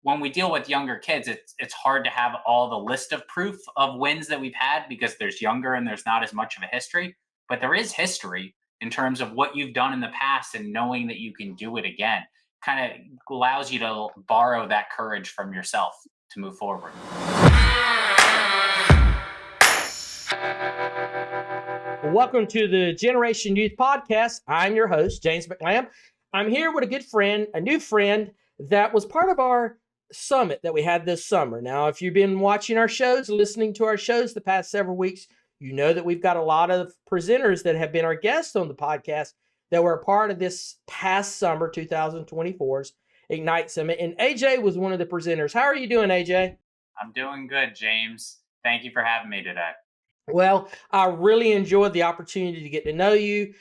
when we deal with younger kids, it's hard to have all the list of proof of wins that we've had because there's younger and there's not as much of a history. But there is history in terms of what you've done in the past and knowing that you can do it again. Kind of allows you to borrow that courage from yourself to move forward. Welcome to the Generation Youth Podcast. I'm your host, James McLamb. I'm here with a good friend, a new friend that was part of our summit that we had this summer. Now, if you've been watching our shows, listening to our shows the past several weeks, you know that we've got a lot of presenters that have been our guests on the podcast that were a part of this past summer 2024's Ignite Summit. And AJ was one of the presenters. How are you doing, AJ? I'm doing good, James. Thank you for having me today. Well, I really enjoyed the opportunity to get to know you.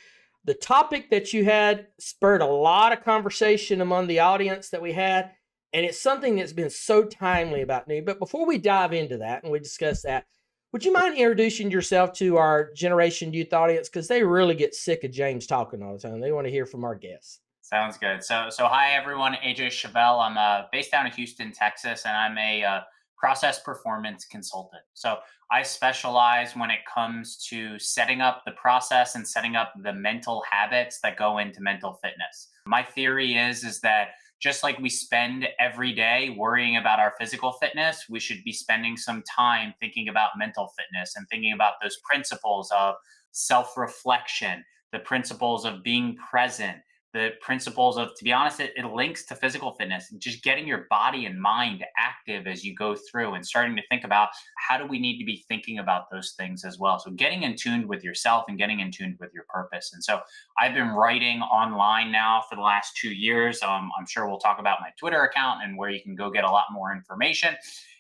The topic that you had spurred a lot of conversation among the audience that we had, and it's something that's been so timely about me. But before we dive into that and we discuss that, would you mind introducing yourself to our Generation Youth audience? Because they really get sick of James talking all the time. They want to hear from our guests. Sounds good. So hi everyone. AJ Shavell. I'm based down in Houston, Texas, and I'm a process performance consultant. So I specialize when it comes to setting up the process and setting up the mental habits that go into mental fitness. My theory is that just like we spend every day worrying about our physical fitness, we should be spending some time thinking about mental fitness and thinking about those principles of self-reflection, the principles of being present, the principles of, to be honest, it links to physical fitness, just getting your body and mind active as you go through and starting to think about how do we need to be thinking about those things as well. So getting in tune with yourself and getting in tune with your purpose. And so I've been writing online now for the last 2 years. I'm sure we'll talk about my Twitter account and where you can go get a lot more information.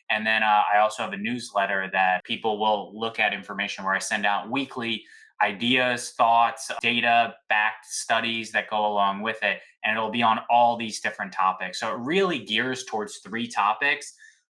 And then I also have a newsletter that people will look at information where I send out weekly ideas, thoughts, data backed studies that go along with it. And it'll be on all these different topics. So it really gears towards three topics: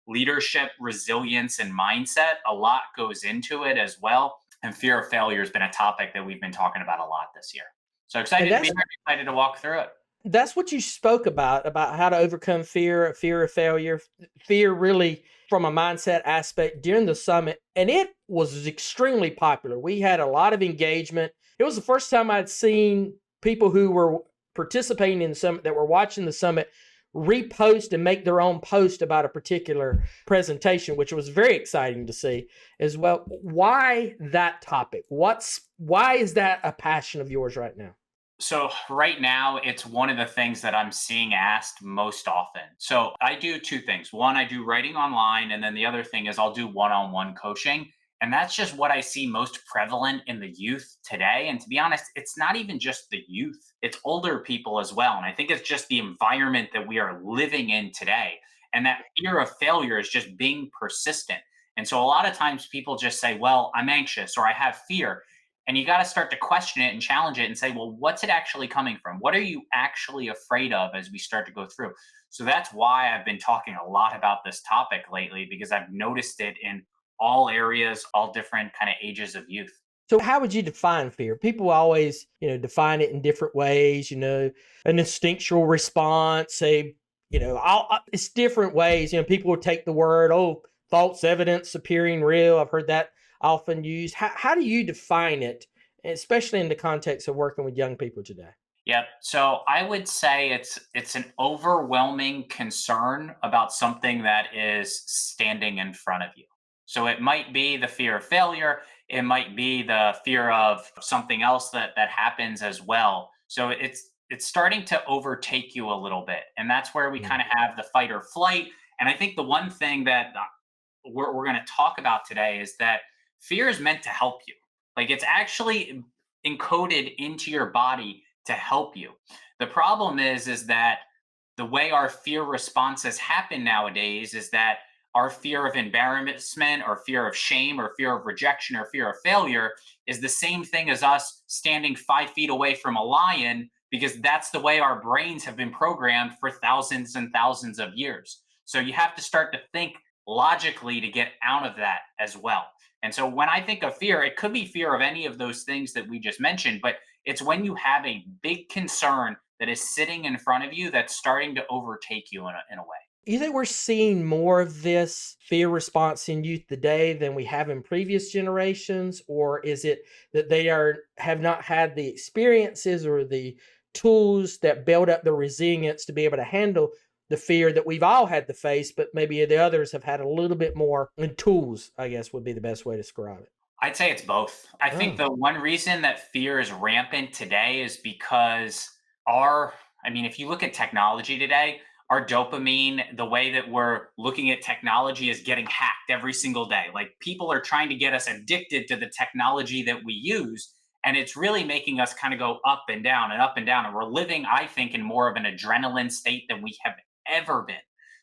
leadership, resilience, and mindset. A lot goes into it as well. And fear of failure has been a topic that we've been talking about a lot this year. So excited to be here, excited to walk through it. That's what you spoke about how to overcome fear, fear of failure, fear really from a mindset aspect during the summit. And it was extremely popular. We had a lot of engagement. It was the first time I'd seen people who were participating in the summit, that were watching the summit, repost and make their own post about a particular presentation, which was very exciting to see as well. Why that topic? Why is that a passion of yours right now? So right now, it's one of the things that I'm seeing asked most often. So I do two things. One, I do writing online, and then the other thing is I'll do one-on-one coaching. And that's just what I see most prevalent in the youth today. And to be honest, it's not even just the youth, it's older people as well. And I think it's just the environment that we are living in today. And that fear of failure is just being persistent. And so a lot of times people just say, well, I'm anxious or I have fear. And you got to start to question it and challenge it and say, well, what's it actually coming from? What are you actually afraid of as we start to go through? So that's why I've been talking a lot about this topic lately, because I've noticed it in all areas, all different kind of ages of youth. So how would you define fear? People always, define it in different ways, an instinctual response, it's different ways. People would take the word, false evidence appearing real. I've heard that often used. How do you define it, especially in the context of working with young people today? Yep. So I would say it's an overwhelming concern about something that is standing in front of you. So it might be the fear of failure. It might be the fear of something else that happens as well. So it's starting to overtake you a little bit, and that's where we kind of have the fight or flight. And I think the one thing that we're going to talk about today is that fear is meant to help you. Like, it's actually encoded into your body to help you. The problem is that the way our fear responses happen nowadays is that our fear of embarrassment or fear of shame or fear of rejection or fear of failure is the same thing as us standing 5 feet away from a lion, because that's the way our brains have been programmed for thousands and thousands of years. So you have to start to think logically to get out of that as well. And so when I think of fear, it could be fear of any of those things that we just mentioned, but it's when you have a big concern that is sitting in front of you that's starting to overtake you in a way. You think we're seeing more of this fear response in youth today than we have in previous generations? Or is it that they have not had the experiences or the tools that build up the resilience to be able to handle the fear that we've all had to face, but maybe the others have had a little bit more tools, I guess would be the best way to describe it. I'd say it's both. I think Oh. the one reason that fear is rampant today is because our, I mean, if you look at technology today, our dopamine, the way that we're looking at technology is getting hacked every single day. Like people are trying to get us addicted to the technology that we use. And it's really making us kind of go up and down and up and down. And we're living, I think, in more of an adrenaline state than we have ever been.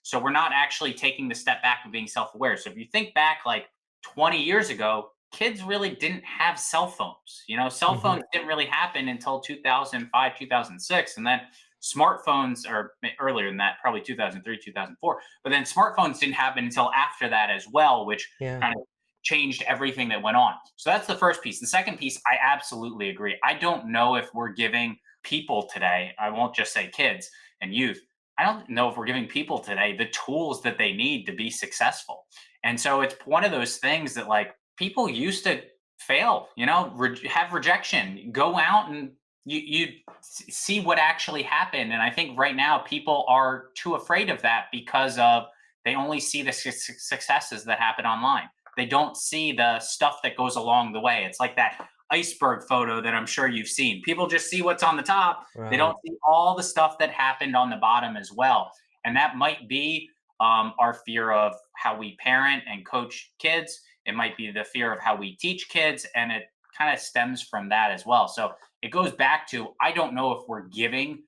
So we're not actually taking the step back of being self aware. So if you think back like 20 years ago, kids really didn't have cell phones. You know, cell Mhm. phones didn't really happen until 2005, 2006. And then smartphones, or earlier than that, probably 2003, 2004. But then smartphones didn't happen until after that as well, which Yeah. kind of changed everything that went on. So that's the first piece. The second piece, I absolutely agree. I don't know if we're giving people today, I won't just say kids and youth, I don't know if we're giving people today the tools that they need to be successful. And so it's one of those things that like people used to fail, you know, have rejection, go out and you see what actually happened. And I think right now people are too afraid of that because of they only see the successes that happen online. They don't see the stuff that goes along the way. It's like that iceberg photo that I'm sure you've seen. People just see what's on the top. They Right. don't see all the stuff that happened on the bottom as well. And that might be our fear of how we parent and coach kids. It might be the fear of how we teach kids. And it kind of stems from that as well. So it goes back to I don't know if we're giving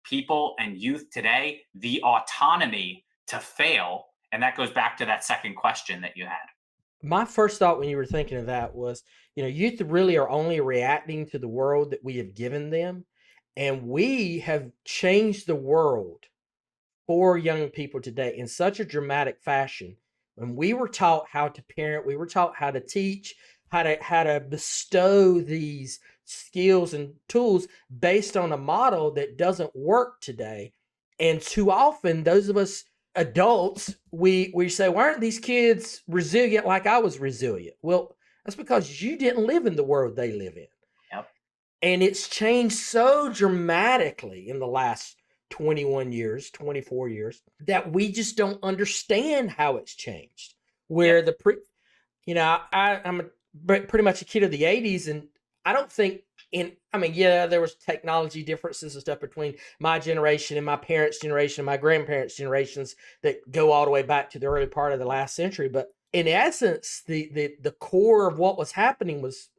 people and youth today the autonomy to fail. And that goes back to that second question that you had. My first thought when you were thinking of that was, youth really are only reacting to the world that we have given them. And we have changed the world for young people today in such a dramatic fashion. When we were taught how to parent, we were taught how to teach, how to bestow these skills and tools based on a model that doesn't work today. And too often, those of us adults, we say, why aren't these kids resilient like I was resilient? Well, that's because you didn't live in the world they live in. Yep. And it's changed so dramatically in the last 21 years, 24 years, that we just don't understand how it's changed. Yep. Where I'm pretty much a kid of the 80s, and I don't think yeah, there was technology differences and stuff between my generation and my parents' generation and my grandparents' generations that go all the way back to the early part of the last century. But in essence, the core of what was happening was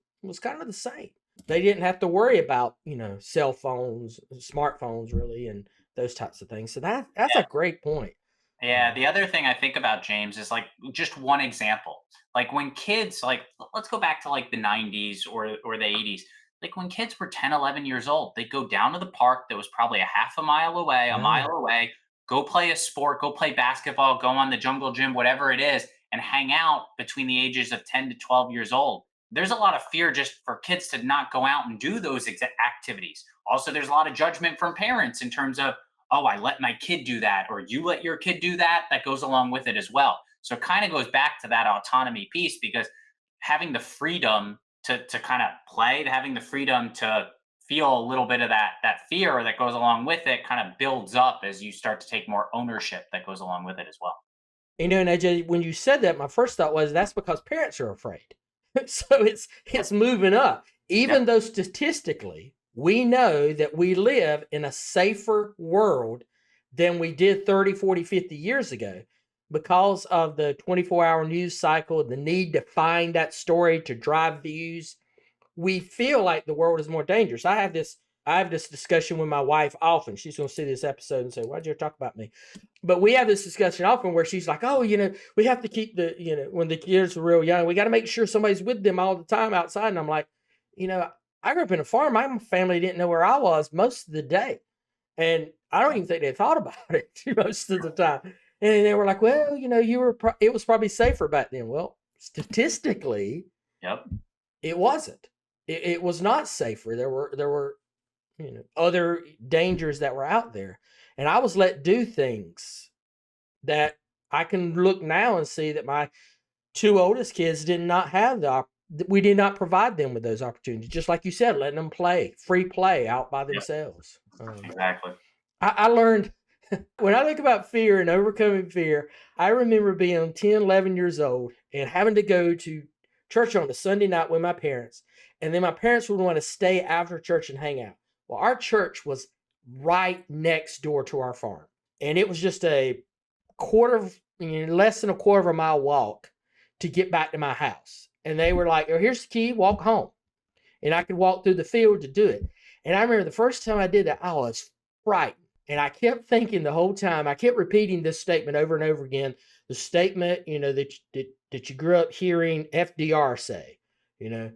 kind of the same. They didn't have to worry about, cell phones, smartphones really, and those types of things. So that's a great point. Yeah, Um, the other thing I think about James is like just one example. Like when kids like let's go back to like the 90s or the 80s. Like when kids were 10, 11 years old, they'd go down to the park that was probably a half a yeah. mile away, go play a sport, go play basketball, go on the jungle gym, whatever it is, and hang out between the ages of 10 to 12 years old. There's a lot of fear just for kids to not go out and do those activities. Also, there's a lot of judgment from parents in terms of oh, I let my kid do that, or you let your kid do that, that goes along with it as well. So it kind of goes back to that autonomy piece because having the freedom to kind of play, having the freedom to feel a little bit of that fear that goes along with it kind of builds up as you start to take more ownership that goes along with it as well. And AJ, when you said that, my first thought was that's because parents are afraid. So it's moving up. Yep. Even though statistically we know that we live in a safer world than we did 30, 40, 50 years ago because of the 24-hour news cycle, the need to find that story to drive views. We feel like the world is more dangerous. I have this discussion with my wife often. She's going to see this episode and say, "Why'd you talk about me?" But we have this discussion often where she's like, "Oh, we have to keep when the kids are real young, we got to make sure somebody's with them all the time outside." And I'm like, I grew up in a farm. My family didn't know where I was most of the day, and I don't even think they thought about it most of the time. And they were like, "Well, it was probably safer back then." Well, statistically, Yep. it wasn't. It was not safer. There were other dangers that were out there, and I was let do things that I can look now and see that my 2 oldest kids did not have we did not provide them with those opportunities. Just like you said, letting them play, free play out by Yep, themselves. exactly. I learned when I think about fear and overcoming fear, I remember being 10, 11 years old and having to go to church on a Sunday night with my parents. And then my parents would want to stay after church and hang out. Well, our church was right next door to our farm. And it was just a less than a quarter of a mile walk to get back to my house. And they were like, oh, here's the key, walk home. And I could walk through the field to do it. And I remember the first time I did that, I was frightened. And I kept thinking the whole time, I kept repeating this statement over and over again. The statement, that you grew up hearing FDR say, you know,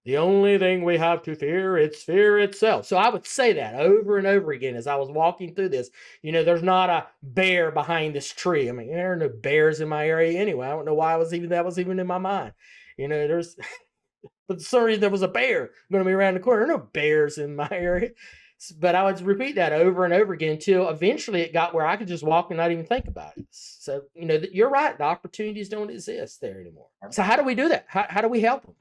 the only thing we have to fear, it's fear itself. So I would say that over and over again as I was walking through this. There's not a bear behind this tree. I mean, there are no bears in my area anyway. I don't know why that was even in my mind. There's but sorry, there was a bear going to be around the corner. There are no bears in my area. But I would repeat that over and over again until eventually it got where I could just walk and not even think about it. So, you're right. The opportunities don't exist there anymore. So how do we do that? How do we help them?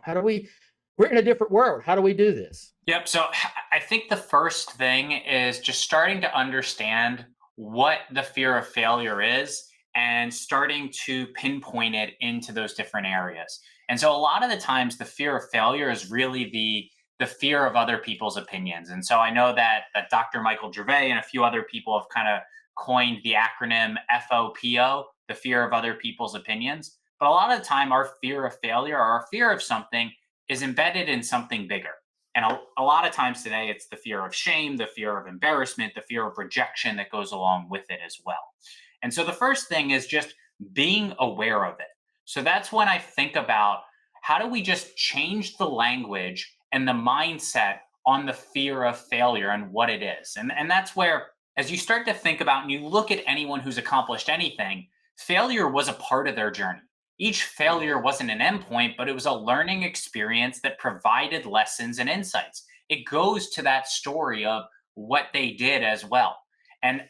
We're in a different world. How do we do this? Yep. So I think the first thing is just starting to understand what the fear of failure is and starting to pinpoint it into those different areas. And so a lot of the times the fear of failure is really the fear of other people's opinions. And so I know that Dr. Michael Gervais and a few other people have kind of coined the acronym FOPO, the fear of other people's opinions. But a lot of the time our fear of failure or our fear of something is embedded in something bigger. And a lot of times today, it's the fear of shame, the fear of embarrassment, the fear of rejection that goes along with it as well. And so the first thing is just being aware of it. So that's when I think about how do we just change the language and the mindset on the fear of failure and what it is. And that's where, as you start to think about and you look at anyone who's accomplished anything, failure was a part of their journey. Each failure wasn't an endpoint, but it was a learning experience that provided lessons and insights. It goes to that story of what they did as well. And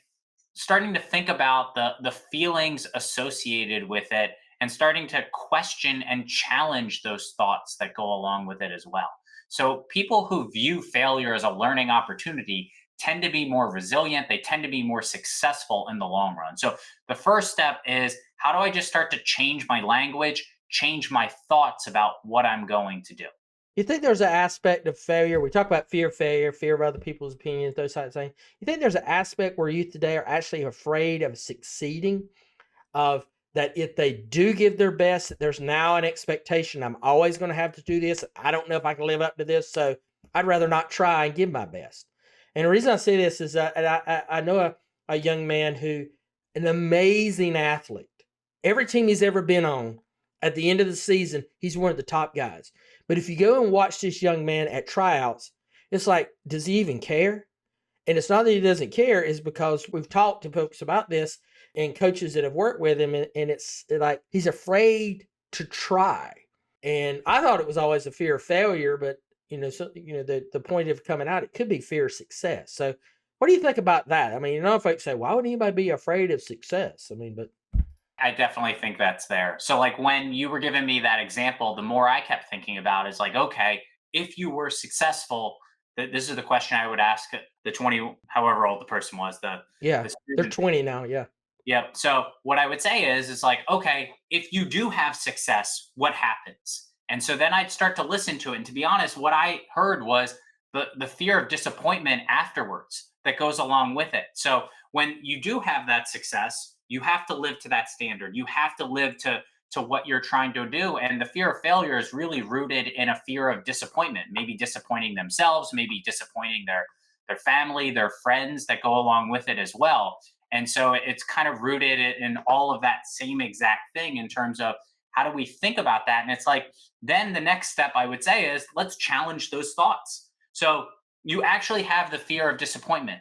starting to think about the feelings associated with it and starting to question and challenge those thoughts that go along with it as well. So people who view failure as a learning opportunity tend to be more resilient, they tend to be more successful in the long run. So the first step is, how do I just start to change my language, change my thoughts about what I'm going to do? You think there's an aspect of failure? We talk about fear of failure, fear of other people's opinions, those types of things. You think there's an aspect where youth today are actually afraid of succeeding, of that if they do give their best, there's now an expectation. I'm always going to have to do this. I don't know if I can live up to this, so I'd rather not try and give my best. And the reason I say this is that I know a young man who, an amazing athlete. Every team he's ever been on, at the end of the season, he's one of the top guys. But if you go and watch this young man at tryouts, it's like, does he even care? And it's not that he doesn't care, is because we've talked to folks about this and coaches that have worked with him, and it's like he's afraid to try. And I thought it was always a fear of failure, but the point of coming out, it could be fear of success. So what do you think about that? I mean, folks say, why would anybody be afraid of success? I mean, but I definitely think that's there. So, like when you were giving me that example, the more I kept thinking about is like, okay, if you were successful, this is the question I would ask the 20, however old the person was, yeah, the they're student. 20 now. Yeah. Yep. So what I would say is like, okay, if you do have success, what happens? And so then I'd start to listen to it. And to be honest, what I heard was the fear of disappointment afterwards that goes along with it. So when you do have that success, you have to live to that standard. You have to live to what you're trying to do. And the fear of failure is really rooted in a fear of disappointment, maybe disappointing themselves, maybe disappointing their family, their friends that go along with it as well. And so it's kind of rooted in all of that same exact thing in terms of how do we think about that? And it's like, then the next step I would say is let's challenge those thoughts. So you actually have the fear of disappointment.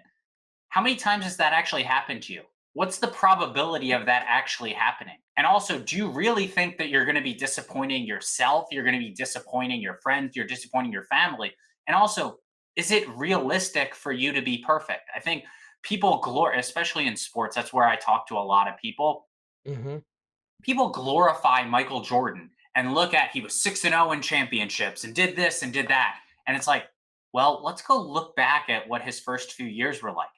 How many times has that actually happened to you? What's the probability of that actually happening? And also, do you really think that you're going to be disappointing yourself? You're going to be disappointing your friends? You're disappointing your family? And also, is it realistic for you to be perfect? I think people glory, especially in sports. That's where I talk to a lot of people. Mhm. People glorify Michael Jordan and look at he was 6-0 in championships and did this and did that. And it's like, well, let's go look back at what his first few years were like.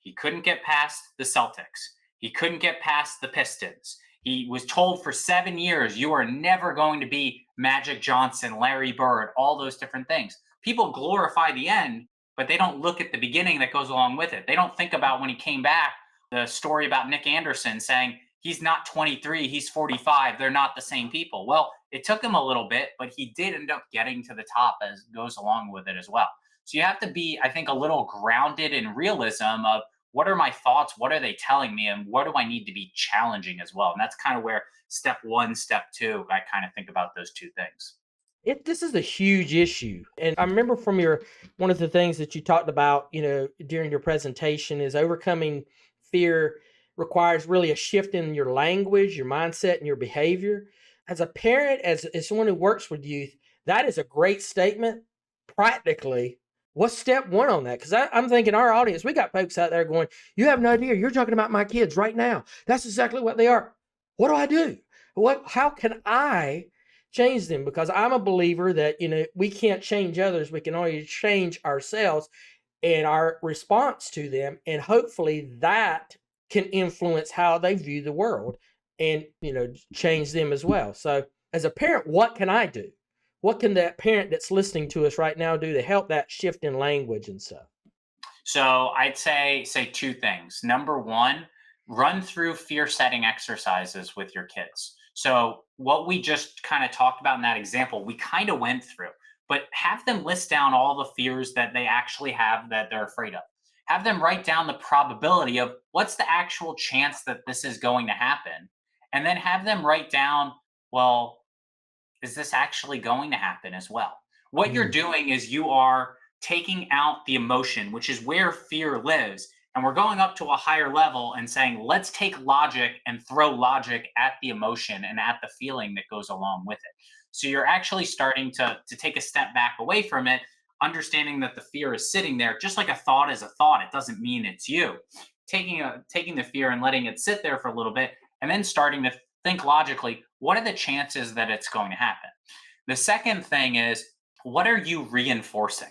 He couldn't get past the Celtics. He couldn't get past the Pistons. He was told for 7 years, you are never going to be Magic Johnson, Larry Bird, all those different things. People glorify the end, but they don't look at the beginning that goes along with it. They don't think about when he came back, the story about Nick Anderson saying, he's not 23, he's 45. They're not the same people. Well, it took him a little bit, but he did end up getting to the top as goes along with it as well. So you have to be, I think, a little grounded in realism of what are my thoughts, what are they telling me, and what do I need to be challenging as well. And that's kind of where step one, step two, I kind of think about those two things. This is a huge issue, and I remember from your one of the things that you talked about, during your presentation is overcoming fear requires really a shift in your language, your mindset, and your behavior. As a parent, as someone who works with youth, that is a great statement. Practically, what's step one on that? Because I'm thinking our audience, we got folks out there going, "You have no idea. You're talking about my kids right now. That's exactly what they are. What do I do? How can I change them?" Because I'm a believer that we can't change others, we can only change ourselves and our response to them, and hopefully that can influence how they view the world and change them as well. So as a parent, what can I do? What can that parent that's listening to us right now do to help that shift in language and stuff? So I'd say two things. Number one, run through fear setting exercises with your kids. So what we just kind of talked about in that example, we kind of went through, but have them list down all the fears that they actually have that they're afraid of. Have them write down the probability of what's the actual chance that this is going to happen. And then have them write down, well, is this actually going to happen as well? What you're Mm, doing is you are taking out the emotion, which is where fear lives. And we're going up to a higher level and saying, let's take logic and throw logic at the emotion and at the feeling that goes along with it. So you're actually starting to take a step back away from it, understanding that the fear is sitting there, just like a thought is a thought. It doesn't mean it's you. Taking the fear and letting it sit there for a little bit, and then starting to think logically, what are the chances that it's going to happen? The second thing is, what are you reinforcing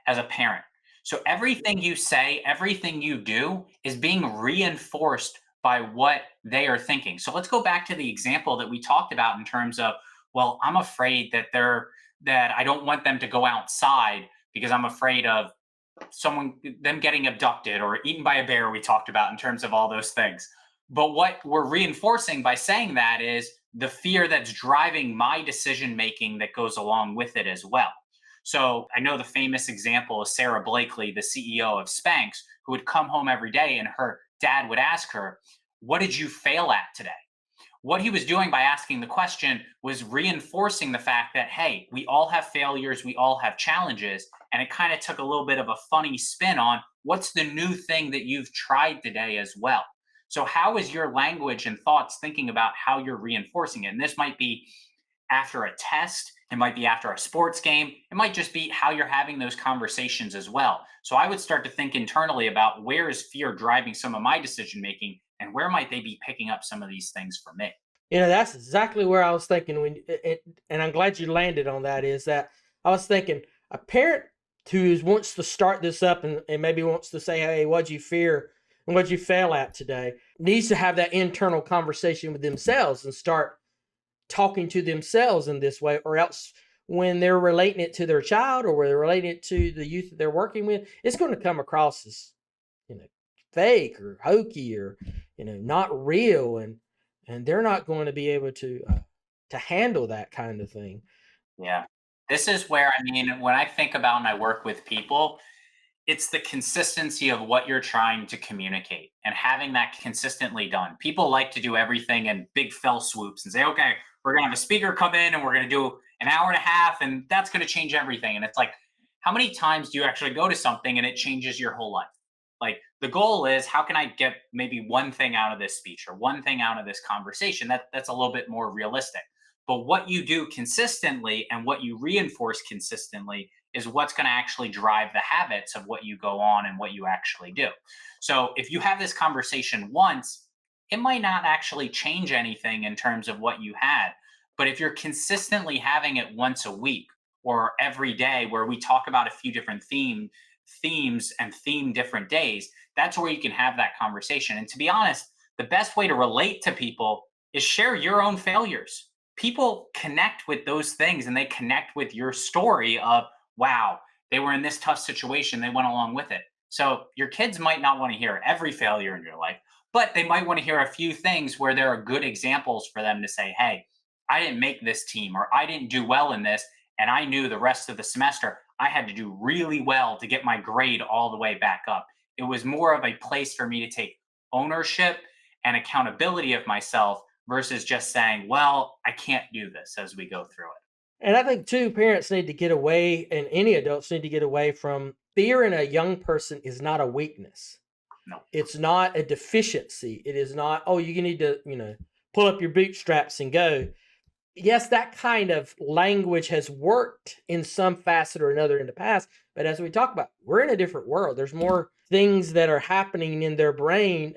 as a parent? So everything you say, everything you do is being reinforced by what they are thinking. So let's go back to the example that we talked about in terms of, well, I'm afraid that I don't want them to go outside because I'm afraid of them getting abducted or eaten by a bear. We talked about in terms of all those things. But what we're reinforcing by saying that is the fear that's driving my decision making that goes along with it as well. So I know the famous example is Sarah Blakely, the CEO of Spanx, who would come home every day and her dad would ask her, what did you fail at today? What he was doing by asking the question was reinforcing the fact that, hey, we all have failures, we all have challenges. And it kind of took a little bit of a funny spin on what's the new thing that you've tried today as well. So, how is your language and thoughts thinking about how you're reinforcing it? And this might be after a test, it might be after a sports game, it might just be how you're having those conversations as well. So, I would start to think internally about where is fear driving some of my decision making and where might they be picking up some of these things for me? That's exactly where I was thinking and I'm glad you landed on that. Is that I was thinking a parent who wants to start this up and maybe wants to say, "Hey, what'd you fear and what'd you fail at today?" needs to have that internal conversation with themselves and start talking to themselves in this way, or else when they're relating it to their child or when they're relating it to the youth that they're working with, it's going to come across as you know fake or hokey or not real, and they're not going to be able to handle that kind of thing. Yeah. This is where, I mean, when I think about and I work with people, it's the consistency of what you're trying to communicate and having that consistently done. People like to do everything in big fell swoops and say, okay, we're going to have a speaker come in and we're going to do an hour and a half and that's going to change everything. And it's like, how many times do you actually go to something and it changes your whole life? Like the goal is, how can I get maybe one thing out of this speech or one thing out of this conversation that's a little bit more realistic. But what you do consistently and what you reinforce consistently is what's going to actually drive the habits of what you go on and what you actually do. So if you have this conversation once, it might not actually change anything in terms of what you had. But if you're consistently having it once a week or every day where we talk about a few different themes and theme different days, that's where you can have that conversation. And to be honest, the best way to relate to people is share your own failures. People connect with those things and they connect with your story of, wow, they were in this tough situation, they went along with it. So your kids might not want to hear every failure in your life, but they might want to hear a few things where there are good examples for them to say, hey, I didn't make this team or I didn't do well in this. And I knew the rest of the semester I had to do really well to get my grade all the way back up. It was more of a place for me to take ownership and accountability of myself versus just saying, well, I can't do this as we go through it. And I think too, parents need to get away, and any adults need to get away from fear in a young person is not a weakness. No. It's not a deficiency. It is not, oh, you need to, pull up your bootstraps and go. Yes, that kind of language has worked in some facet or another in the past. But as we talk about, we're in a different world. There's more things that are happening in their brain.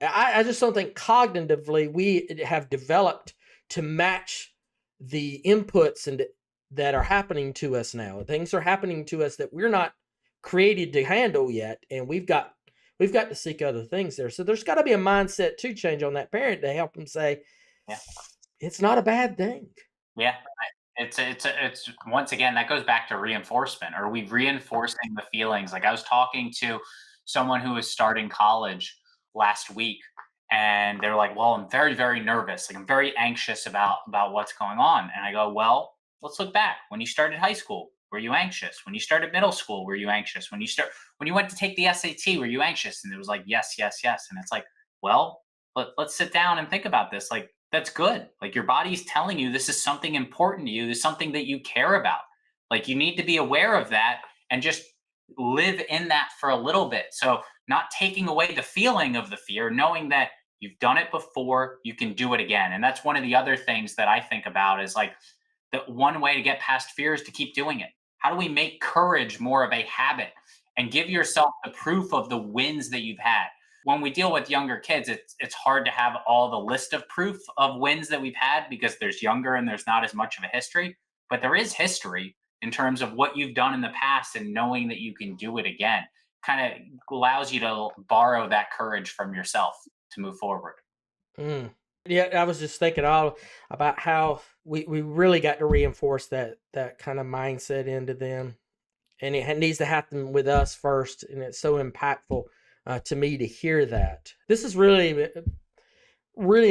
I just don't think cognitively we have developed to match the inputs and that are happening to us now. Things are happening to us that we're not created to handle yet, and we've got to seek other things there. So there's got to be a mindset to change on that parent to help them say Yeah. it's not a bad thing. Yeah. It's once again, that goes back to reinforcement. Are we reinforcing the feelings? Like I was talking to someone who was starting college last week, and they're like, well, I'm very, very nervous. Like I'm very anxious about what's going on. And I go, well, let's look back. When you started high school, were you anxious? When you started middle school, were you anxious? When you went to take the SAT, were you anxious? And it was like, yes, yes, yes. And it's like, well, let's sit down and think about this. Like that's good. Like your body's telling you this is something important to you. This is something that you care about. Like you need to be aware of that and just live in that for a little bit. So not taking away the feeling of the fear, knowing that you've done it before, you can do it again. And that's one of the other things that I think about is like the one way to get past fear is to keep doing it. How do we make courage more of a habit and give yourself the proof of the wins that you've had? When we deal with younger kids, it's hard to have all the list of proof of wins that we've had because there's younger and there's not as much of a history. But there is history in terms of what you've done in the past and knowing that you can do it again. Kind of allows you to borrow that courage from yourself to move forward. Mm. Yeah, I was just thinking all about how we really got to reinforce that kind of mindset into them, and it needs to happen with us first. And it's so impactful to me to hear that. This is really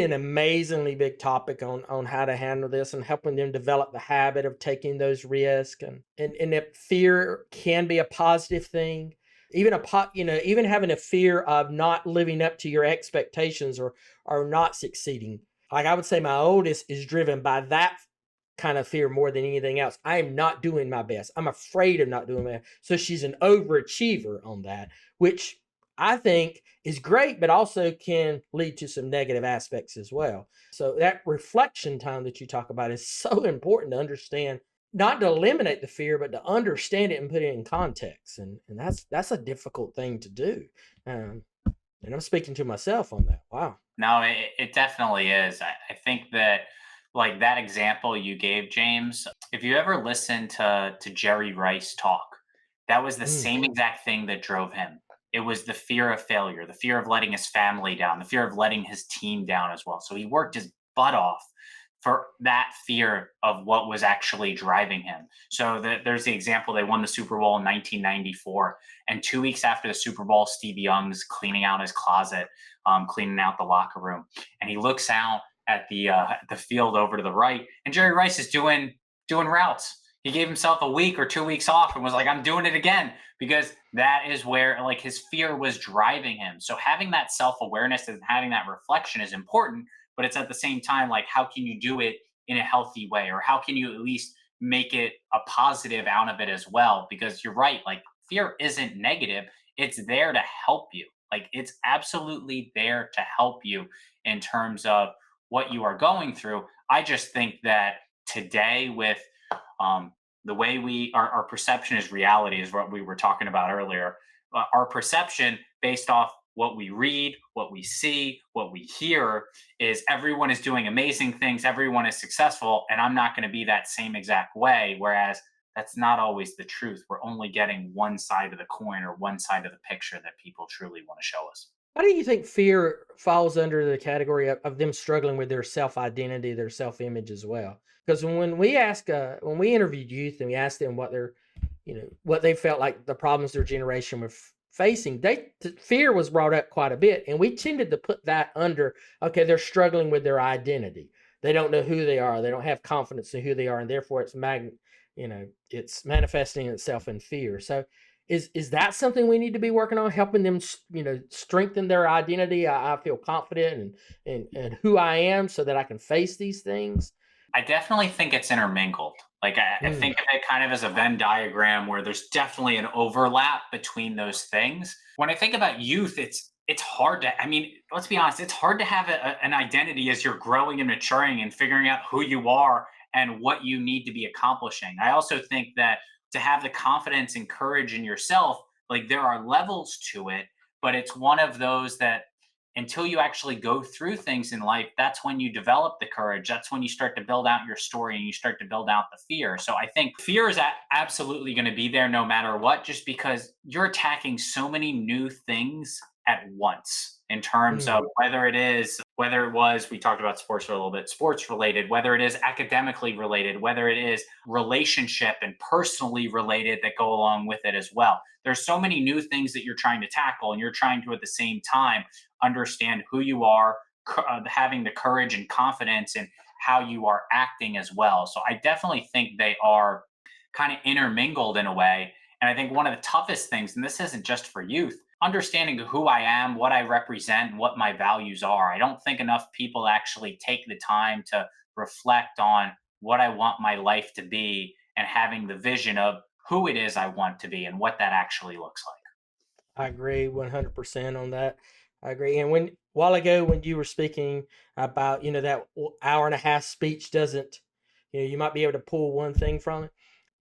an amazingly big topic on how to handle this and helping them develop the habit of taking those risks and that fear can be a positive thing, even even having a fear of not living up to your expectations or not succeeding. Like I would say my oldest is driven by that kind of fear more than anything else. I am not doing my best. I'm afraid of not doing my best. So she's an overachiever on that, which I think is great, but also can lead to some negative aspects as well. So that reflection time that you talk about is so important to understand, not to eliminate the fear, but to understand it and put it in context. And that's a difficult thing to do. Um, and I'm speaking to myself on that. Wow. No, it definitely is. I think that like that example you gave, James, if you ever listen to Jerry Rice talk, that was the Mm, same exact thing that drove him. It was the fear of failure, the fear of letting his family down, the fear of letting his team down as well. So he worked his butt off for that fear of what was actually driving him. So there's the example they won the Super Bowl in 1994, and 2 weeks after the Super Bowl, Steve Young's cleaning out his closet, cleaning out the locker room, and he looks out at the field over to the right, and Jerry Rice is doing routes. He gave himself a week or 2 weeks off and was like, I'm doing it again because that is where like his fear was driving him. So having that self-awareness and having that reflection is important, but it's at the same time like how can you do it in a healthy way, or how can you at least make it a positive out of it as well? Because you're right, like fear isn't negative, it's there to help you. Like it's absolutely there to help you in terms of what you are going through. I just think that today with the way our perception is reality is what we were talking about earlier. Our perception based off what we read, what we see, what we hear is everyone is doing amazing things, everyone is successful, and I'm not going to be that same exact way. Whereas that's not always the truth. We're only getting one side of the coin or one side of the picture that people truly want to show us. How do you think fear falls under the category of them struggling with their self identity, their self image as well? Because when we interviewed youth and we asked them what their, what they felt like the problems their generation were facing, fear was brought up quite a bit, and we tended to put that under, okay, they're struggling with their identity. They don't know who they are. They don't have confidence in who they are, and therefore it's manifesting itself in fear. So is that something we need to be working on, helping them, strengthen their identity? I feel confident and who I am, so that I can face these things. I definitely think it's intermingled. Like I Mm, think of it kind of as a Venn diagram where there's definitely an overlap between those things. When I think about youth, it's hard to. I mean, let's be honest. It's hard to have an identity as you're growing and maturing and figuring out who you are and what you need to be accomplishing. I also think that to have the confidence and courage in yourself, like there are levels to it, but it's one of those that until you actually go through things in life, that's when you develop the courage. That's when you start to build out your story and you start to build out the fear. So I think fear is absolutely going to be there no matter what, just because you're attacking so many new things at once in terms mm, of whether it was, we talked about sports for a little bit, sports related, whether it is academically related, whether it is relationship and personally related that go along with it as well. There's so many new things that you're trying to tackle, and you're trying to at the same time understand who you are, having the courage and confidence in how you are acting as well. So I definitely think they are kind of intermingled in a way. And I think one of the toughest things, and this isn't just for youth, understanding who I am, what I represent, what my values are. I don't think enough people actually take the time to reflect on what I want my life to be and having the vision of who it is I want to be and what that actually looks like. I agree 100% on that. I agree. And while ago when you were speaking about, that hour and a half speech doesn't, you might be able to pull one thing from it.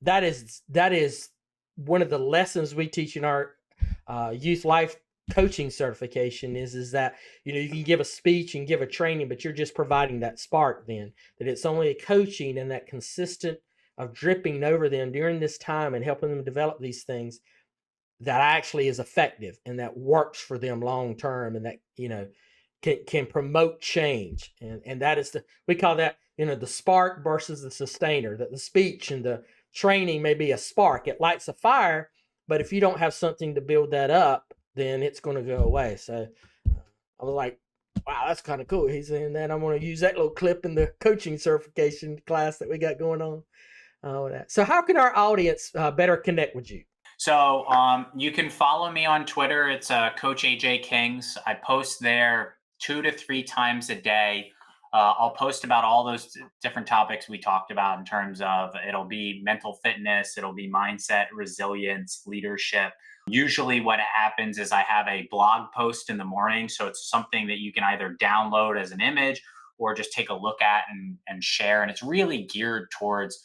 That is one of the lessons we teach in our youth life coaching certification is that, you can give a speech and give a training, but you're just providing that spark. Then that it's only a coaching and that consistent of dripping over them during this time and helping them develop these things that actually is effective and that works for them long term, and that can promote change. And that is we call that, the spark versus the sustainer. That the speech and the training may be a spark, it lights a fire, but if you don't have something to build that up, then it's going to go away. So I was like, wow, that's kind of cool. He's saying that. I'm going to use that little clip in the coaching certification class that we got going on. So how can our audience better connect with you? So you can follow me on Twitter. It's Coach AJ Kings. I post there 2 to 3 times a day. I'll post about all those different topics we talked about in terms of it'll be mental fitness, it'll be mindset, resilience, leadership. Usually, what happens is I have a blog post in the morning. So it's something that you can either download as an image or just take a look at and share. And it's really geared towards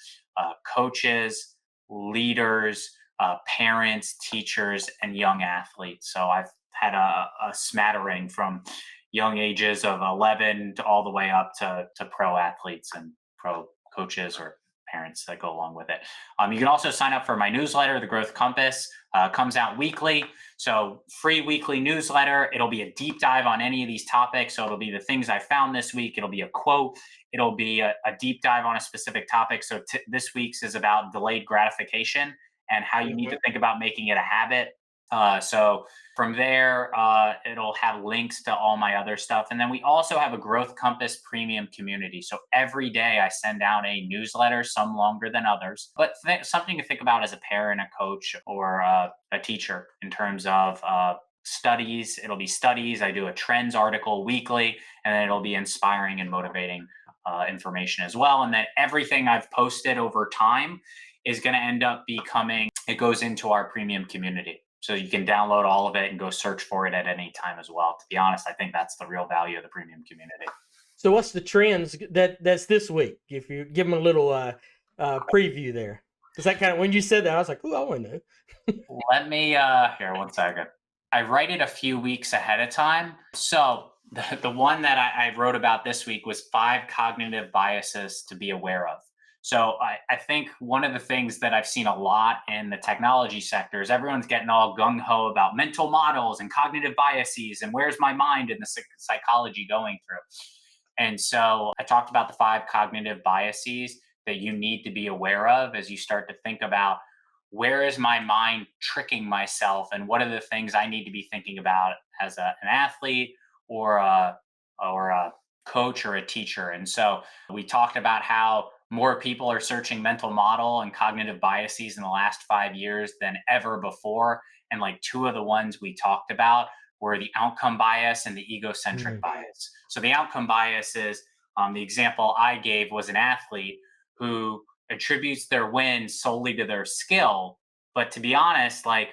coaches, leaders, parents, teachers, and young athletes. So I've had a smattering from young ages of 11 to all the way up to pro athletes and pro coaches or parents that go along with it. You can also sign up for my newsletter, The Growth Compass. Comes out weekly. So free weekly newsletter. It'll be a deep dive on any of these topics. So it'll be the things I found this week. It'll be a quote. It'll be a deep dive on a specific topic. So this week's is about delayed gratification and how you need Mhm. to think about making it a habit. So from there, it'll have links to all my other stuff. And then we also have a Growth Compass premium community. So every day I send out a newsletter, some longer than others, but something to think about as a parent, a coach, or a teacher in terms of studies. It'll be studies. I do a trends article weekly, and then it'll be inspiring and motivating information as well. And then everything I've posted over time is going to end up becoming, it goes into our premium community. So you can download all of it and go search for it at any time as well. To be honest, I think that's the real value of the premium community. So what's the trends that's this week? If you give them a little preview there, because that kind of when you said that, I was like, "Ooh, I want to know." Let me here 1 second. I write it a few weeks ahead of time. So the one that I wrote about this week was 5 cognitive biases to be aware of. So I think one of the things that I've seen a lot in the technology sector is everyone's getting all gung ho about mental models and cognitive biases and where's my mind in the psychology going through. And so I talked about the 5 cognitive biases that you need to be aware of as you start to think about where is my mind tricking myself and what are the things I need to be thinking about as an athlete or a coach or a teacher. And so we talked about how more people are searching mental model and cognitive biases in the last 5 years than ever before. And like two of the ones we talked about were the outcome bias and the egocentric Mm. bias. So the outcome bias is the example I gave was an athlete who attributes their win solely to their skill. But to be honest, like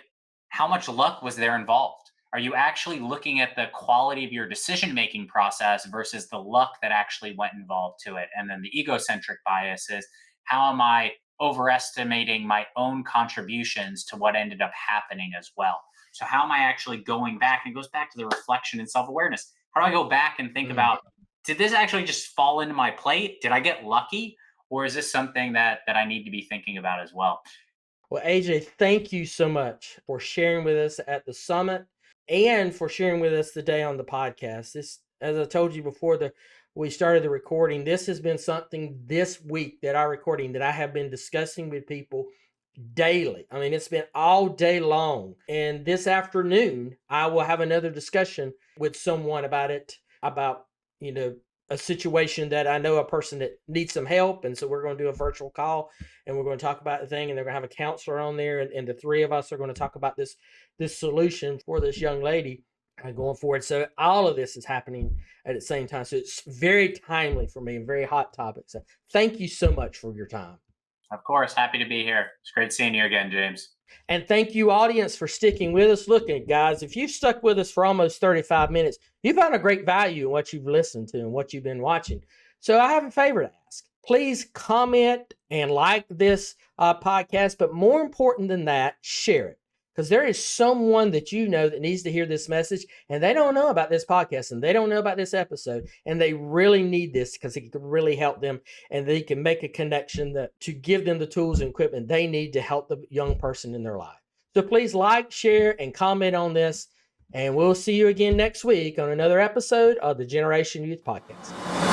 how much luck was there involved? Are you actually looking at the quality of your decision making process versus the luck that actually went involved to it? And then the egocentric bias is how am I overestimating my own contributions to what ended up happening as well? So, how am I actually going back? And it goes back to the reflection and self awareness. How do I go back and think Mm. about did this actually just fall into my plate? Did I get lucky? Or is this something that I need to be thinking about as well? Well, AJ, thank you so much for sharing with us at the summit and for sharing with us today on the podcast. This, as I told you before we started the recording, this has been something this week that I have been discussing with people daily. I mean, it's been all day long. And this afternoon, I will have another discussion with someone about it, about, you know, a situation that I know a person that needs some help. And so we're going to do a virtual call and we're going to talk about the thing. And they're going to have a counselor on there. And the three of us are going to talk about this solution for this young lady going forward. So all of this is happening at the same time. So it's very timely for me and very hot topic. So thank you so much for your time. Of course, happy to be here. It's great seeing you again, James. And thank you, audience, for sticking with us. Look, guys, if you've stuck with us for almost 35 minutes, you found a great value in what you've listened to and what you've been watching. So I have a favor to ask. Please comment and like this podcast, but more important than that, share it. Because there is someone that you know that needs to hear this message, and they don't know about this podcast, and they don't know about this episode, and they really need this because it could really help them, and they can make a connection that to give them the tools and equipment they need to help the young person in their life. So please like, share, and comment on this, and we'll see you again next week on another episode of the Generation Youth Podcast.